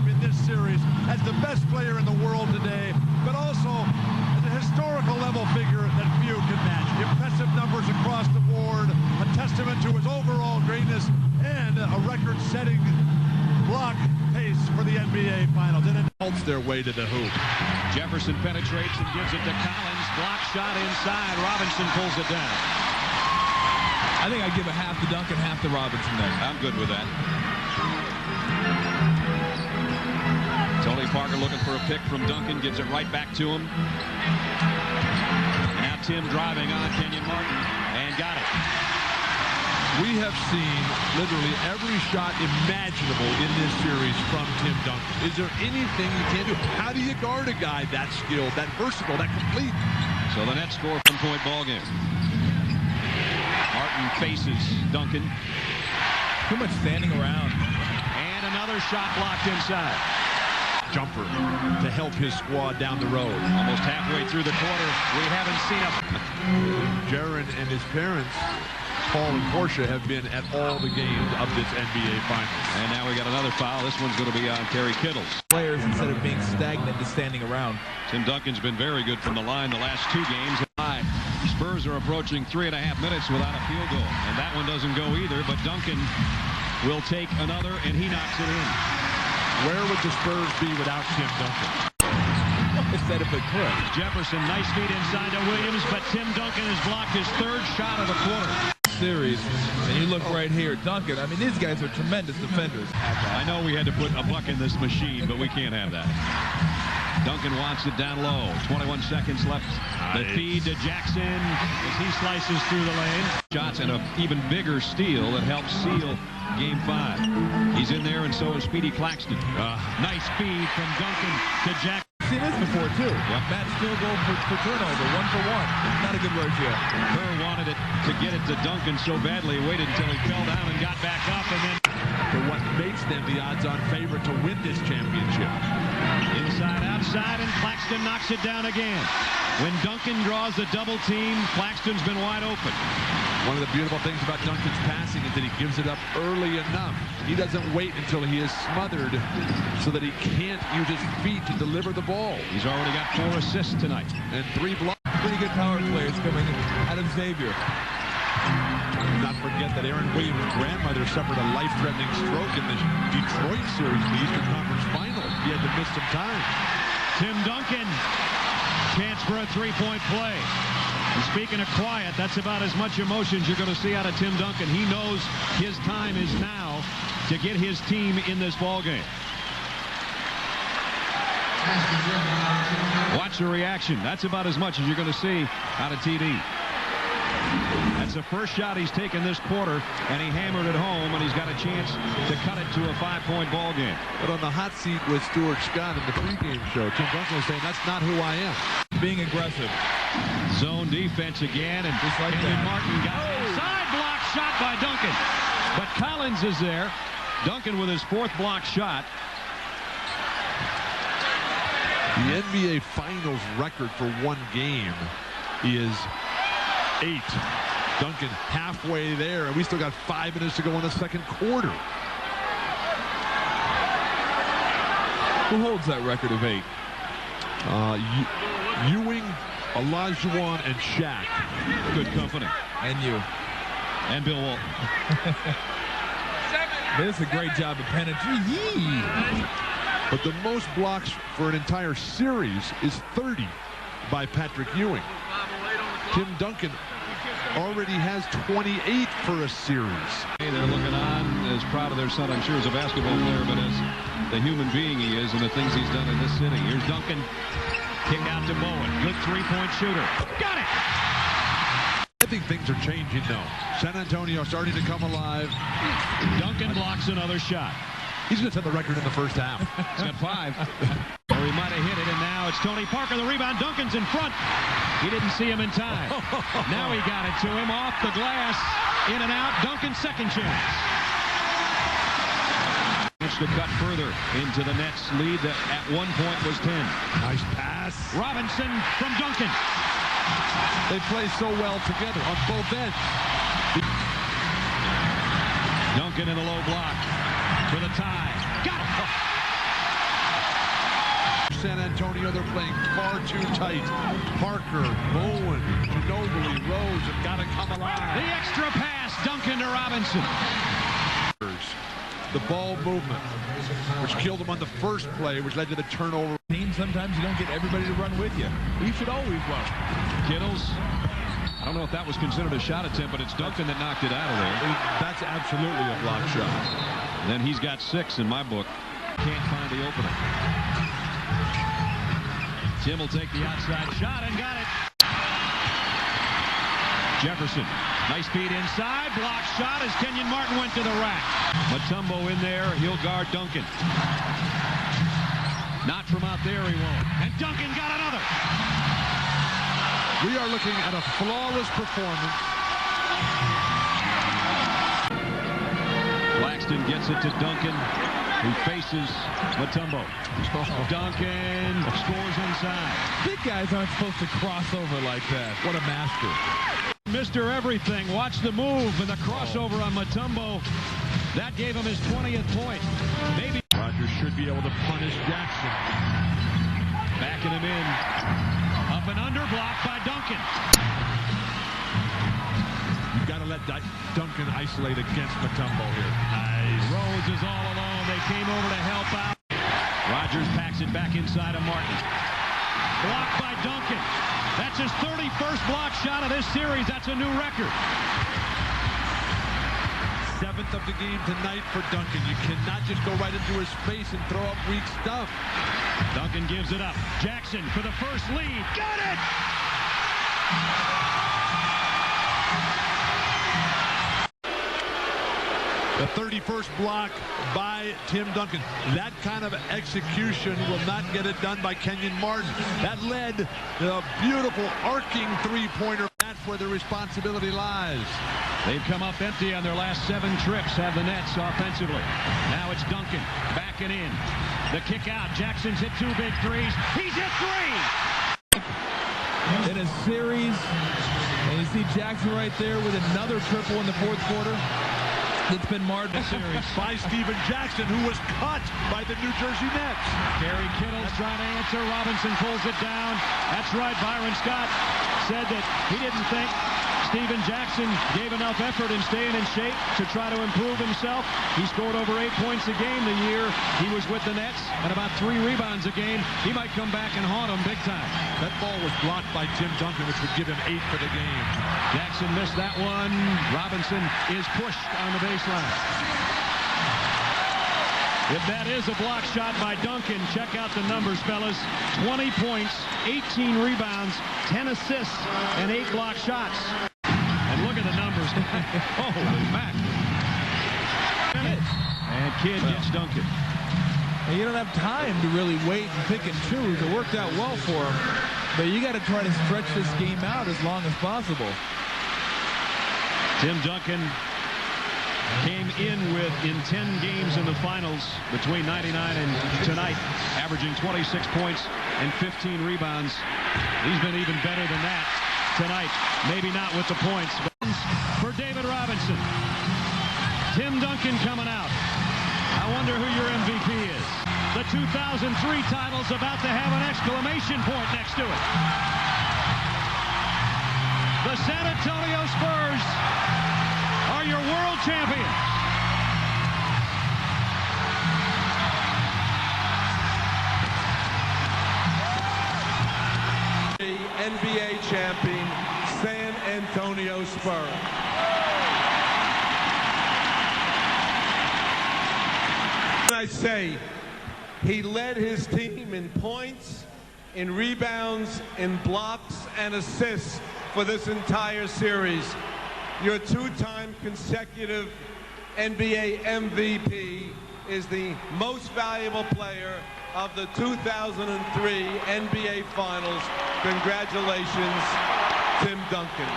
himself in this series as the best player in the world today, but also as a historical level figure that few can match. Impressive numbers across the board, a testament to his overall greatness, and a record-setting block pace for the NBA Finals. And it holds their way to the hoop. Jefferson penetrates and gives it to Collins. Block shot inside. Robinson pulls it down. I think I'd give a half to Duncan, half to Robinson there. I'm good with that. Tony Parker looking for a pick from Duncan. Gives it right back to him. Now Tim driving on Kenyon Martin. And got it. We have seen literally every shot imaginable in this series from Tim Duncan. Is there anything you can't do? How do you guard a guy that skilled, that versatile, that complete? So the Nets score 1-point ball game. Martin faces Duncan. Too much standing around. And another shot blocked inside. Jumper to help his squad down the road. Almost halfway through the quarter. We haven't seen him. Jaron and his parents, Paul and Portia, have been at all the games of this NBA Finals. And now we got another foul. This one's going to be on Terry Kittles. Players, instead of being stagnant, just standing around. Tim Duncan's been very good from the line the last two games. Spurs are approaching 3.5 minutes without a field goal. And that one doesn't go either, but Duncan will take another, and he knocks it in. Where would the Spurs be without Tim Duncan? Instead if it could. Jefferson, nice feed inside to Williams, but Tim Duncan has blocked his third shot of the quarter. Series, and you look right here, Duncan. I mean, these guys are tremendous defenders. I know we had to put a buck in this machine, but we can't have that. Duncan wants it down low. 21 seconds left. The feed to Jackson as he slices through the lane. Shots and an even bigger steal that helps seal Game 5. He's in there, and so is Speedy Claxton. Nice feed from Duncan to Jackson. Seen this before too. Yep. Matt still going for turnover, 1 for 1. Not a good ratio. Kerr wanted it to get it to Duncan so badly, he waited until he fell down and got back up, and then for what makes them the odds-on favorite to win this championship. Inside, outside, and Claxton knocks it down again. When Duncan draws the double team, Claxton's been wide open. One of the beautiful things about Duncan's passing is that he gives it up early enough. He doesn't wait until he is smothered so that he can't use his feet to deliver the ball. He's already got 4 assists tonight. And 3 blocks. Pretty good power players coming out of Xavier. Not forget that Aaron Williams' grandmother suffered a life-threatening stroke in the Detroit series in the Eastern Conference Finals. He had to miss some time. Tim Duncan, chance for a three-point play. And speaking of quiet, that's about as much emotions you're going to see out of Tim Duncan. He knows his time is now to get his team in this ballgame. Watch the reaction. That's about as much as you're going to see out of TD. That's the first shot he's taken this quarter, and he hammered it home, and he's got a chance to cut it to a 5-point ball game. But on the hot seat with Stuart Scott in the pregame show, Tim Duncan was saying, that's not who I am. Being aggressive. Zone defense again, and just like Kenyon Martin got it. Side block shot by Duncan. But Collins is there. Duncan with his 4th block shot. The NBA Finals record for one game is 8. Duncan halfway there, and we still got 5 minutes to go in the second quarter. Who holds that record of 8? Ewing, Olajuwon, and Shaq. Good company. And you. And Bill Walton. This is a great job of penetration. But the most blocks for an entire series is 30 by Patrick Ewing. Tim Duncan already has 28 for a series. They're looking on as proud of their son, I'm sure, as a basketball player, but as the human being he is and the things he's done in this city. Here's Duncan. Kick out to Bowen. Good 3-point shooter. Got it! I think things are changing, though. San Antonio starting to come alive. Duncan blocks another shot. He's going to set the record in the first half. He's got 5. Or he might have hit it, and now it's Tony Parker. The rebound. Duncan's in front. He didn't see him in time. Now he got it to him off the glass. In and out. Duncan's second chance. To cut further into the Nets lead that at one point was 10. Nice pass. Robinson from Duncan. They play so well together on both ends. Duncan in the low block for the tie. Got it. San Antonio. They're playing far too tight. Parker, Bowen, Ginobili, Rose have got to come alive. The extra pass, Duncan to Robinson. The ball movement, which killed him on the first play, which led to the turnover. Sometimes you don't get everybody to run with you. You should always run. Kittles. I don't know if that was considered a shot attempt, but it's Duncan that knocked it out of there. That's absolutely a block shot. Then he's got 6 in my book. Can't find the opening. Tim will take the outside shot and got it. Jefferson, nice feed inside, block shot as Kenyon Martin went to the rack. Mutombo in there, he'll guard Duncan. Not from out there, he won't. And Duncan got another. We are looking at a flawless performance. Claxton gets it to Duncan, who faces Mutombo. Duncan scores inside. Big guys aren't supposed to cross over like that. What a master. Mr. Everything. Watch the move and the crossover on Mutombo. That gave him his 20th point. Maybe Rogers should be able to punish Jackson. backing him in. Up and under, blocked by Duncan. You've got to let Duncan isolate against Mutombo here. Nice. Rose is all alone. They came over to help out. Rogers packs it back inside of Martin. Blocked by Duncan. That's his 31st block shot of this series. That's a new record. 7th of the game tonight for Duncan. You cannot just go right into his face and throw up weak stuff. Duncan gives it up. Jackson for the first lead. Got it! The 31st block by Tim Duncan. That kind of execution will not get it done by Kenyon Martin. That led to a beautiful arcing three-pointer. That's where the responsibility lies. They've come up empty on their last 7 trips, have the Nets offensively. Now it's Duncan backing in. The kick out. Jackson's hit 2 big threes. He's hit 3! In a series, and you see Jackson right there with another triple in the 4th quarter. It's been marred in the series. By Steven Jackson, who was cut by the New Jersey Nets. Gary Kittle's trying to answer. Robinson pulls it down. That's right. Byron Scott said that he didn't think Steven Jackson gave enough effort in staying in shape to try to improve himself. He scored over 8 points a game the year he was with the Nets and about 3 rebounds a game. He might come back and haunt them big time. That ball was blocked by Tim Duncan, which would give him 8 for the game. Jackson missed that one. Robinson is pushed on the baseline. If that is a block shot by Duncan, check out the numbers, fellas. 20 points, 18 rebounds, 10 assists, and 8 block shots. And look at the numbers. Holy mackerel. And Kidd gets Duncan. And you don't have time to really wait and pick and choose. It worked out well for him. But you got to try to stretch this game out as long as possible. Tim Duncan came in in 10 games in the finals between 99 and tonight, averaging 26 points and 15 rebounds. He's been even better than that tonight. Maybe not with the points. But for David Robinson, Tim Duncan coming out. I wonder who your MVP is. The 2003 title's about to have an exclamation point next to it. The San Antonio Spurs are your world champions. The NBA champion, San Antonio Spurs. I say he led his team in points, in rebounds, in blocks, and assists for this entire series. Your 2-time consecutive NBA MVP is the most valuable player of the 2003 NBA Finals. Congratulations, Tim Duncan.